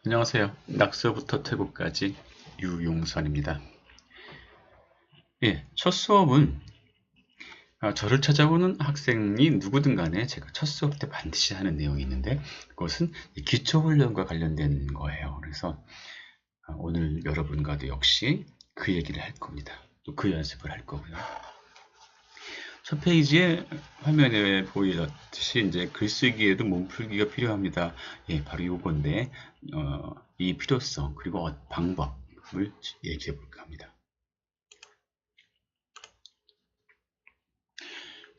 안녕하세요. 낙서부터 퇴고까지 유용선입니다. 예, 첫 수업은 저를 찾아오는 학생이 누구든 간에 제가 첫 수업 때 반드시 하는 내용이 있는데 그것은 기초훈련과 관련된 거예요. 그래서 오늘 여러분과도 역시 그 얘기를 할 겁니다. 또 그 연습을 할 거고요. 첫 페이지에 화면에 보이듯이 이제 글쓰기에도 몸풀기가 필요합니다. 예, 바로 요건데 이 필요성 그리고 방법을 얘기해 볼까 합니다.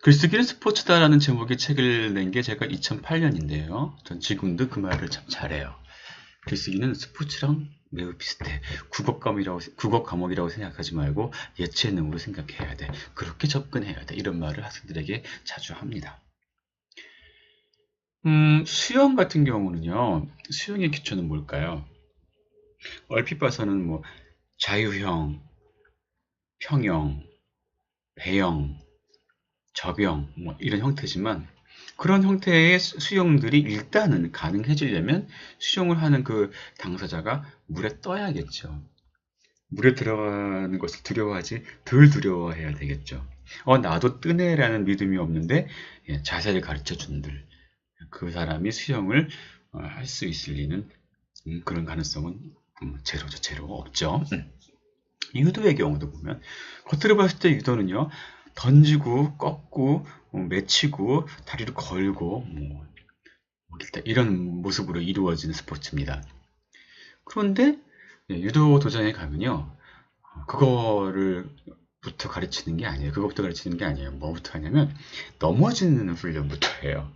글쓰기는 스포츠다라는 제목의 책을 낸 게 제가 2008년인데요. 전 지금도 그 말을 참 잘해요. 글쓰기는 스포츠랑 매우 비슷해. 국어 과목이라고 생각하지 말고 예체능으로 생각해야 돼. 그렇게 접근해야 돼. 이런 말을 학생들에게 자주 합니다. 수영 같은 경우는요. 수영의 기초는 뭘까요? 얼핏 봐서는 뭐 자유형, 평형, 배영, 접영 뭐 이런 형태지만 그런 형태의 수영들이 일단은 가능해지려면 수영을 하는 그 당사자가 물에 떠야겠죠. 물에 들어가는 것을 두려워하지 덜 두려워해야 되겠죠. 나도 뜨네라는 믿음이 없는데 자세를 가르쳐 준들 그 사람이 수영을 할 수 있을 리는 그런 가능성은 제로죠. 제로 없죠. 유도의 경우도 보면 겉으로 봤을 때 유도는요. 던지고 꺾고 맺히고 다리를 걸고 이런 모습으로 이루어지는 스포츠입니다. 그런데 유도 도장에 가면요. 그거를 부터 가르치는 게 아니에요. 그것부터 가르치는 게 아니에요. 뭐부터 하냐면 넘어지는 훈련부터 해요.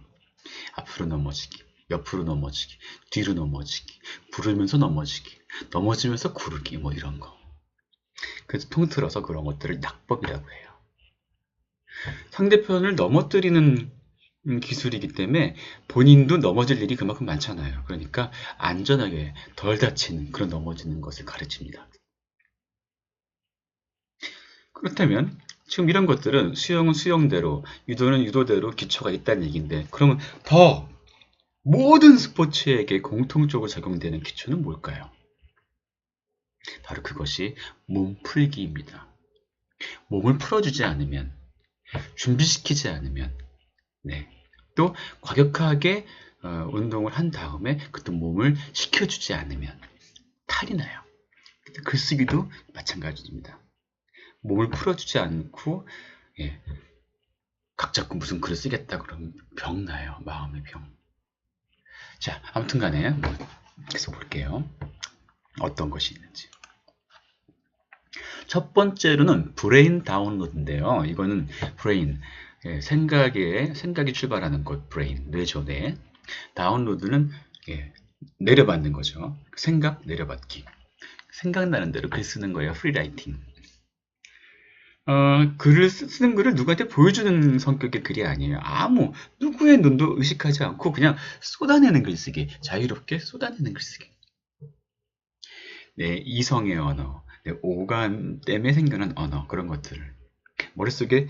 앞으로 넘어지기, 옆으로 넘어지기, 뒤로 넘어지기, 부르면서 넘어지기, 넘어지면서 구르기 뭐 이런 거. 그래서 통틀어서 그런 것들을 낙법이라고 해요. 상대편을 넘어뜨리는 기술이기 때문에 본인도 넘어질 일이 그만큼 많잖아요. 그러니까 안전하게 덜 다치는 그런 넘어지는 것을 가르칩니다. 그렇다면 지금 이런 것들은 수영은 수영대로, 유도는 유도대로 기초가 있다는 얘기인데 그러면 더 모든 스포츠에게 공통적으로 적용되는 기초는 뭘까요? 바로 그것이 몸풀기입니다. 몸을 풀어주지 않으면, 준비시키지 않으면, 네. 또 과격하게 운동을 한 다음에 그때 몸을 식혀주지 않으면 탈이 나요. 글쓰기도 마찬가지입니다. 몸을 풀어주지 않고 예, 각 잡고 무슨 글을 쓰겠다 그러면 병 나요. 마음의 병. 자, 아무튼 간에 계속 볼게요. 어떤 것이 있는지. 첫 번째로는 브레인 다운로드인데요. 이거는 브레인, 생각이 출발하는 곳, 브레인, 뇌죠, 뇌. 다운로드는 내려받는 거죠. 생각 내려받기. 생각나는 대로 글 쓰는 거예요. 프리라이팅. 쓰는 글을 누구한테 보여주는 성격의 글이 아니에요. 누구의 눈도 의식하지 않고 그냥 쏟아내는 글쓰기. 자유롭게 쏟아내는 글쓰기. 네, 이성의 언어, 네, 오감 때문에 생겨난 언어, 그런 것들을. 머릿속에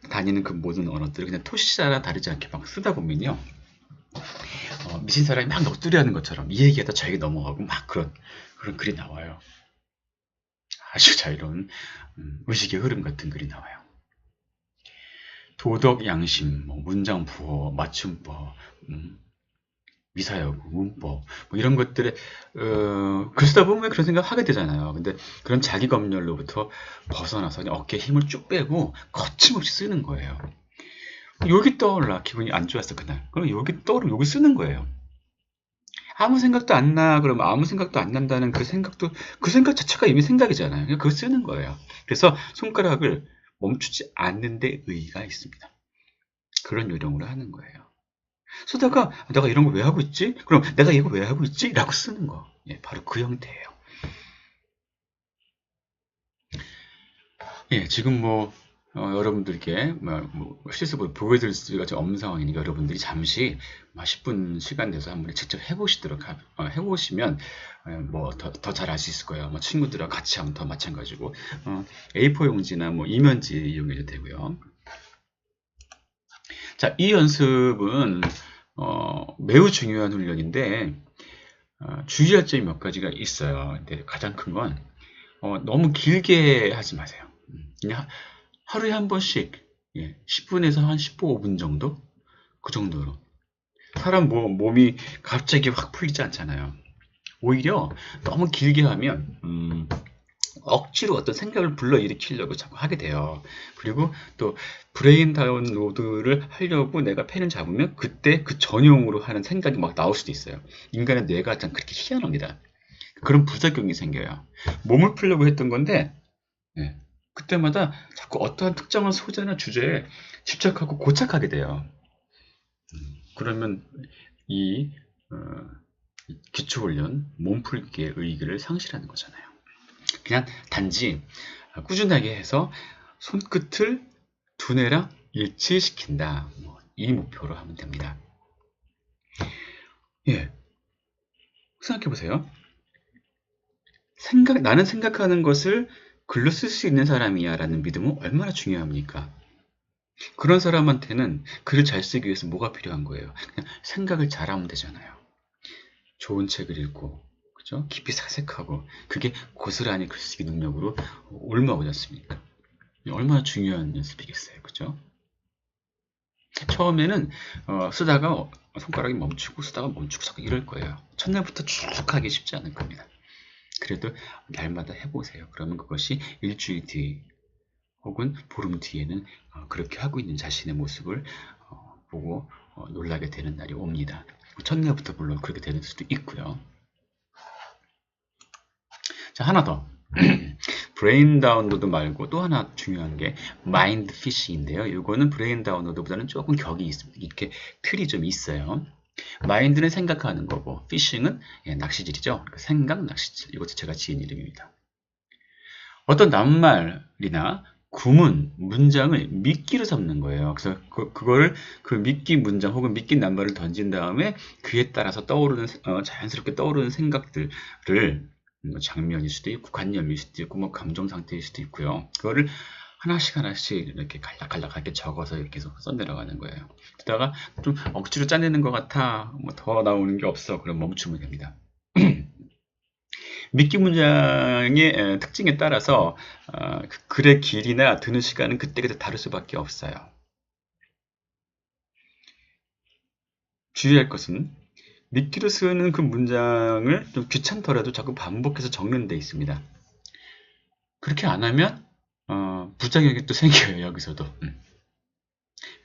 다니는 그 모든 언어들을 그냥 토시자랑 다르지 않게 막 쓰다 보면요. 미친 사람이 막 넋두리 하는 것처럼 이 얘기하다 저 얘기 넘어가고 막 그런 글이 나와요. 아주 자유로운 의식의 흐름 같은 글이 나와요. 도덕, 양심, 문장 부호, 맞춤법, 미사여구, 문법 이런 것들에 글 쓰다 보면 그런 생각 하게 되잖아요. 근데 그런 자기 검열로부터 벗어나서 어깨에 힘을 쭉 빼고 거침없이 쓰는 거예요. 여기 떠올라 기분이 안 좋았어 그날. 그럼 여기 떠오르 여기 쓰는 거예요. 아무 생각도 안 나. 그러면 아무 생각도 안 난다는 그 생각 자체가 이미 생각이잖아요. 그냥 그거 쓰는 거예요. 그래서 손가락을 멈추지 않는 데 의의가 있습니다. 그런 요령으로 하는 거예요. 쓰다가 내가 이런 거 왜 하고 있지? 그럼 내가 이거 왜 하고 있지? 라고 쓰는 거. 예, 바로 그 형태예요. 예, 지금 여러분들께 실습을 보여드릴 수가 좀 없는 상황이니까 여러분들이 잠시 10분 시간 내서 한번 직접 해보시면 더 잘 알 수 있을 거예요. 친구들과 같이 하면 더 마찬가지고 A4 용지나 이면지 이용해도 되고요. 자, 이 연습은 매우 중요한 훈련인데 주의할 점이 몇 가지가 있어요. 근데 가장 큰 건 너무 길게 하지 마세요. 그냥 하루에 한 번씩 10분에서 한 15분 정도? 그 정도로. 사람 몸이 갑자기 확 풀리지 않잖아요. 오히려 너무 길게 하면 억지로 어떤 생각을 불러일으키려고 자꾸 하게 돼요. 그리고 또 브레인 다운로드를 하려고 내가 펜을 잡으면 그때 그 전용으로 하는 생각이 막 나올 수도 있어요. 인간의 뇌가 참 그렇게 희한합니다. 그런 부작용이 생겨요. 몸을 풀려고 했던 건데 그때마다 자꾸 어떠한 특정한 소재나 주제에 집착하고 고착하게 돼요. 그러면 이 기초훈련, 몸풀기의 의의를 상실하는 거잖아요. 그냥 단지 꾸준하게 해서 손끝을 두뇌랑 일치시킨다. 이 목표로 하면 됩니다. 생각해보세요. 나는 생각하는 것을 글로 쓸 수 있는 사람이야 라는 믿음은 얼마나 중요합니까? 그런 사람한테는 글을 잘 쓰기 위해서 뭐가 필요한 거예요? 그냥 생각을 잘하면 되잖아요. 좋은 책을 읽고, 그죠? 깊이 사색하고, 그게 고스란히 글쓰기 능력으로 올라오지 않습니까? 얼마나 중요한 연습이겠어요, 그죠? 처음에는 쓰다가 손가락이 멈추고 쓰다가 멈추고 자꾸 이럴 거예요. 첫날부터 쭉 하기 쉽지 않을 겁니다. 그래도 날마다 해보세요. 그러면 그것이 일주일 뒤 혹은 보름 뒤에는 그렇게 하고 있는 자신의 모습을 보고 놀라게 되는 날이 옵니다. 첫날부터 물론 그렇게 되는 수도 있고요. 자, 하나 더. 브레인 다운로드 말고 또 하나 중요한 게 마인드 피시인데요. 이거는 브레인 다운로드보다는 조금 격이 이렇게 틀이 좀 있어요. 마인드는 생각하는 거고 피싱은 낚시질이죠. 생각 낚시질. 이것도 제가 지은 이름입니다. 어떤 낱말이나 구문, 문장을 미끼로 삼는 거예요. 그래서 그거를 그 미끼 문장 혹은 미끼 낱말을 던진 다음에 그에 따라서 떠오르는 자연스럽게 떠오르는 생각들을 장면일 수도 있고 관념일 수도 있고 뭐 감정 상태일 수도 있고요. 그거를 하나씩 이렇게 갈락갈락하게 적어서 이렇게 써내려가는 거예요. 그러다가 좀 억지로 짜내는 것 같아, 뭐 더 나오는 게 없어, 그럼 멈추면 됩니다. 미끼 문장의 특징에 따라서 그 글의 길이나 드는 시간은 그때그때 다를 수밖에 없어요. 주의할 것은 미끼로 쓰는 그 문장을 좀 귀찮더라도 자꾸 반복해서 적는 데 있습니다. 그렇게 안 하면 부작용이 또 생겨요. 여기서도.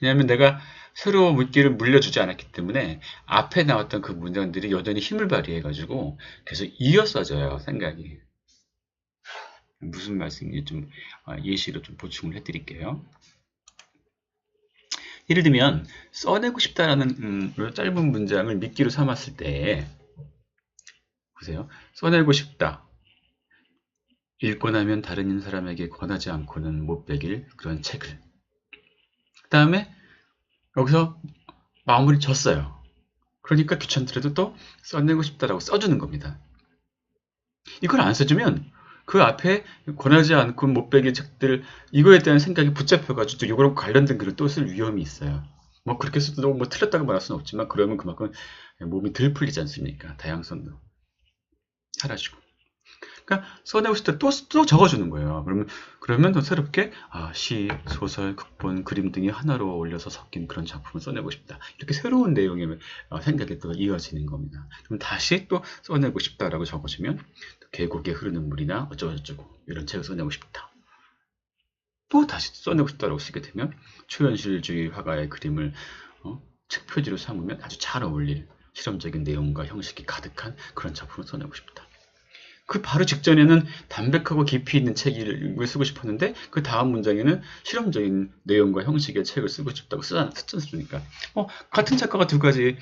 왜냐하면 내가 새로 미끼를 물려주지 않았기 때문에 앞에 나왔던 그 문장들이 여전히 힘을 발휘해가지고 계속 이어써져요. 생각이. 무슨 말씀인지 좀 예시로 좀 보충을 해드릴게요. 예를 들면 써내고 싶다라는 짧은 문장을 미끼로 삼았을 때 보세요. 써내고 싶다. 읽고 나면 다른 사람에게 권하지 않고는 못 베길 그런 책을. 그 다음에 여기서 마무리 졌어요. 그러니까 귀찮더라도 또 써내고 싶다라고 써주는 겁니다. 이걸 안 써주면 그 앞에 권하지 않고 못 베길 책들 이거에 대한 생각이 붙잡혀가지고 또 이거랑 관련된 글을 또 쓸 위험이 있어요. 뭐 그렇게 써도 뭐 틀렸다고 말할 수는 없지만 그러면 그만큼 몸이 덜 풀리지 않습니까? 다양성도 사라지고. 그러니까 써내고 싶을 때 또 적어주는 거예요. 그러면 더 새롭게 시, 소설, 극본, 그림 등이 하나로 어울려서 섞인 그런 작품을 써내고 싶다. 이렇게 새로운 내용의 생각이 또 이어지는 겁니다. 그럼 다시 또 써내고 싶다라고 적어주면 계곡에 흐르는 물이나 어쩌고저쩌고 이런 책을 써내고 싶다. 또 다시 써내고 싶다라고 쓰게 되면 초현실주의 화가의 그림을 책 표지로 삼으면 아주 잘 어울릴 실험적인 내용과 형식이 가득한 그런 작품을 써내고 싶다. 그 바로 직전에는 담백하고 깊이 있는 책을 쓰고 싶었는데 그 다음 문장에는 실험적인 내용과 형식의 책을 쓰고 싶다고 쓰지 않습니까? 같은 작가가 두 가지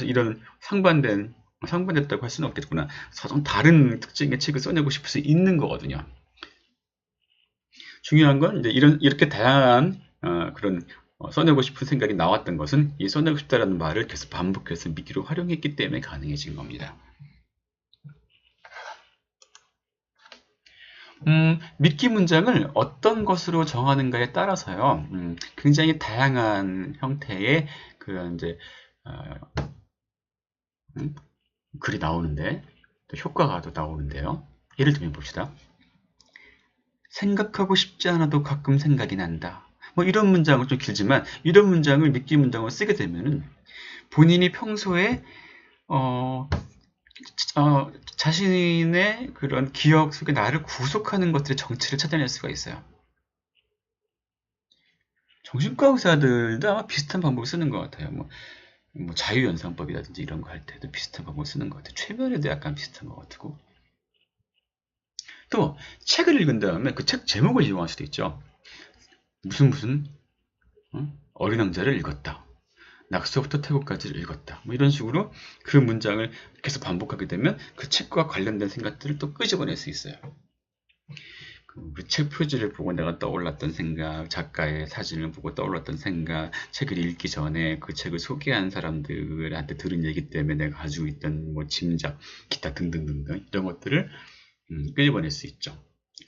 이런 상반됐다고 할 수는 없겠구나. 서로 다른 특징의 책을 써내고 싶을 수 있는 거거든요. 중요한 건 이제 이렇게 다양한 그런 써내고 싶은 생각이 나왔던 것은 이 써내고 싶다라는 말을 계속 반복해서 미끼로 활용했기 때문에 가능해진 겁니다. 미끼 문장을 어떤 것으로 정하는가에 따라서요, 굉장히 다양한 형태의 그런 이제 글이 나오는데, 또 효과가 또 나오는데요. 예를 들면 봅시다. 생각하고 싶지 않아도 가끔 생각이 난다. 뭐 이런 문장은 좀 길지만 이런 문장을 미끼 문장으로 쓰게 되면은 본인이 평소에 어, 자신의 그런 기억 속에 나를 구속하는 것들의 정체를 찾아낼 수가 있어요. 정신과 의사들도 아마 비슷한 방법을 쓰는 것 같아요. 뭐 자유연상법이라든지 이런 거 할 때도 비슷한 방법을 쓰는 것 같아요. 최면에도 약간 비슷한 것 같고. 또 책을 읽은 다음에 그 책 제목을 이용할 수도 있죠. 무슨 어린 왕자를 읽었다. 낙서부터 태고까지를 읽었다. 뭐 이런 식으로 그 문장을 계속 반복하게 되면 그 책과 관련된 생각들을 또 끄집어낼 수 있어요. 그 책 표지를 보고 내가 떠올랐던 생각, 작가의 사진을 보고 떠올랐던 생각, 책을 읽기 전에 그 책을 소개한 사람들한테 들은 얘기 때문에 내가 가지고 있던 뭐 짐작, 기타 등등등등 이런 것들을 끄집어낼 수 있죠.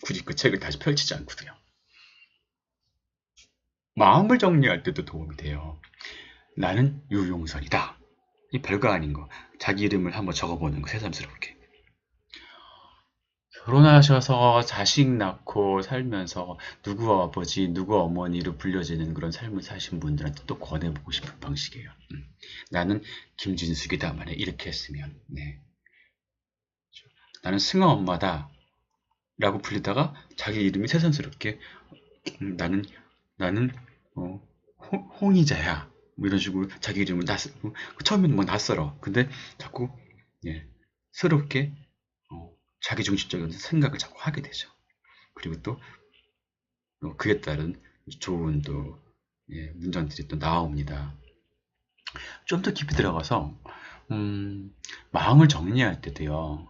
굳이 그 책을 다시 펼치지 않고도요. 마음을 정리할 때도 도움이 돼요. 나는 유용선이다. 이 별거 아닌 거. 자기 이름을 한번 적어보는 거 새삼스럽게. 결혼하셔서 자식 낳고 살면서 누구 아버지, 누구 어머니로 불려지는 그런 삶을 사신 분들한테 또 권해보고 싶은 방식이에요. 나는 김진숙이다. 만약 이렇게 했으면. 네. 나는 승아 엄마다. 라고 불리다가 자기 이름이 새삼스럽게 나는 어, 홍의자야. 뭐 이런 식으로 자기 이름을 처음에는 뭐 낯설어. 근데 자꾸 예, 새롭게 자기 중심적인 생각을 자꾸 하게 되죠. 그리고 또 그에 따른 좋은 또 문장들이 또 나옵니다. 좀 더 깊이 들어가서 마음을 정리할 때도요.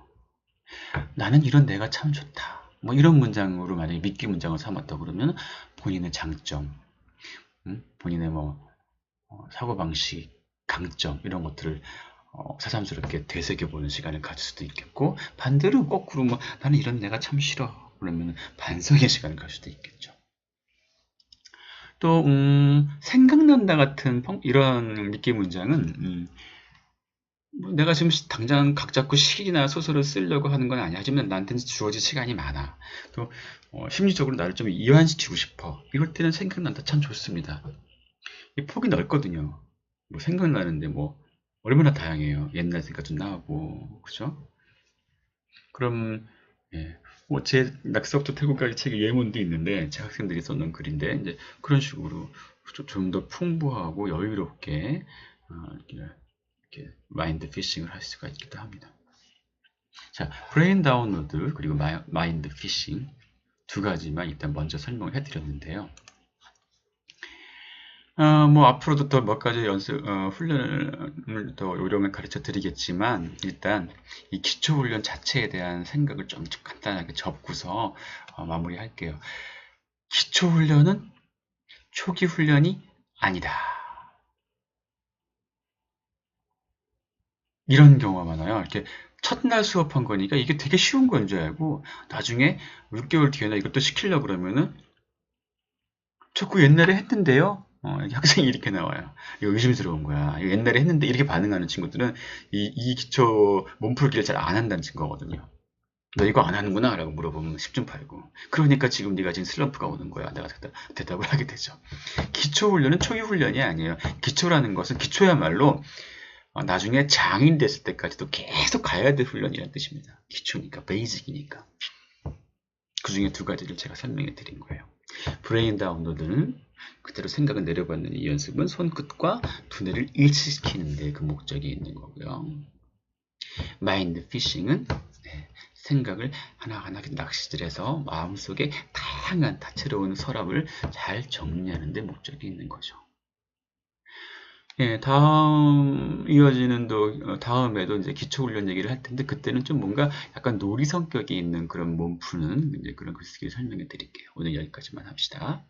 나는 이런 내가 참 좋다. 뭐 이런 문장으로 만약에 미끼 문장을 삼았다 그러면 본인의 장점, 본인의 뭐 사고방식, 강점 이런 것들을 새삼스럽게 되새겨보는 시간을 가질 수도 있겠고 반대로 거꾸로 뭐 나는 이런 내가 참 싫어 그러면 반성의 시간을 가질 수도 있겠죠. 또 생각난다 같은 이런 미끼 문장은 뭐 내가 지금 당장 각 잡고 시나 소설을 쓰려고 하는 건 아니야. 하지만 나한테는 주어진 시간이 많아. 또 심리적으로 나를 좀 이완시키고 싶어. 이럴 때는 생각난다 참 좋습니다. 이 폭이 넓거든요. 뭐 생각나는데 뭐 얼마나 다양해요. 옛날 생각도 나고 그죠? 그럼 예. 제 낙서부터 태국까지 책의 예문도 있는데 제 학생들이 써놓은 글인데 이제 그런 식으로 좀 더 풍부하고 여유롭게 이렇게 마인드 피싱을 할 수가 있기도 합니다. 자, 브레인 다운로드 그리고 마인드 피싱 두 가지만 일단 먼저 설명을 해드렸는데요. 뭐 앞으로도 더 몇 가지 훈련을 더 요령을 가르쳐 드리겠지만 일단 이 기초 훈련 자체에 대한 생각을 좀 간단하게 접고서 마무리할게요. 기초 훈련은 초기 훈련이 아니다. 이런 경우가 많아요. 이렇게 첫날 수업한 거니까 이게 되게 쉬운 건 줄 알고 나중에 6개월 뒤에나 이것도 시키려고 그러면은 자꾸 옛날에 했는데요. 학생이 이렇게 나와요. 이거 의심스러운 거야. 이거 옛날에 했는데 이렇게 반응하는 친구들은 이 기초 몸풀기를 잘 안 한다는 증거거든요. 너 이거 안 하는구나 라고 물어보면 10중 8구. 그러니까 지금 네가 지금 슬럼프가 오는 거야. 내가 대답을 하게 되죠. 기초 훈련은 초기 훈련이 아니에요. 기초라는 것은 기초야말로 나중에 장인 됐을 때까지도 계속 가야 될 훈련이라는 뜻입니다. 기초니까, 베이직이니까. 그 중에 두 가지를 제가 설명해 드린 거예요. 브레인 다운로드는 그대로 생각을 내려받는 이 연습은 손끝과 두뇌를 일치시키는 데 그 목적이 있는 거고요. 마인드 피싱은 생각을 하나하나 낚시질해서 마음속에 다양한 다채로운 서랍을 잘 정리하는 데 목적이 있는 거죠. 이어지는 다음에도 이제 기초훈련 얘기를 할 텐데, 그때는 좀 뭔가 약간 놀이 성격이 있는 그런 몸 푸는 이제 그런 글쓰기 설명해 드릴게요. 오늘 여기까지만 합시다.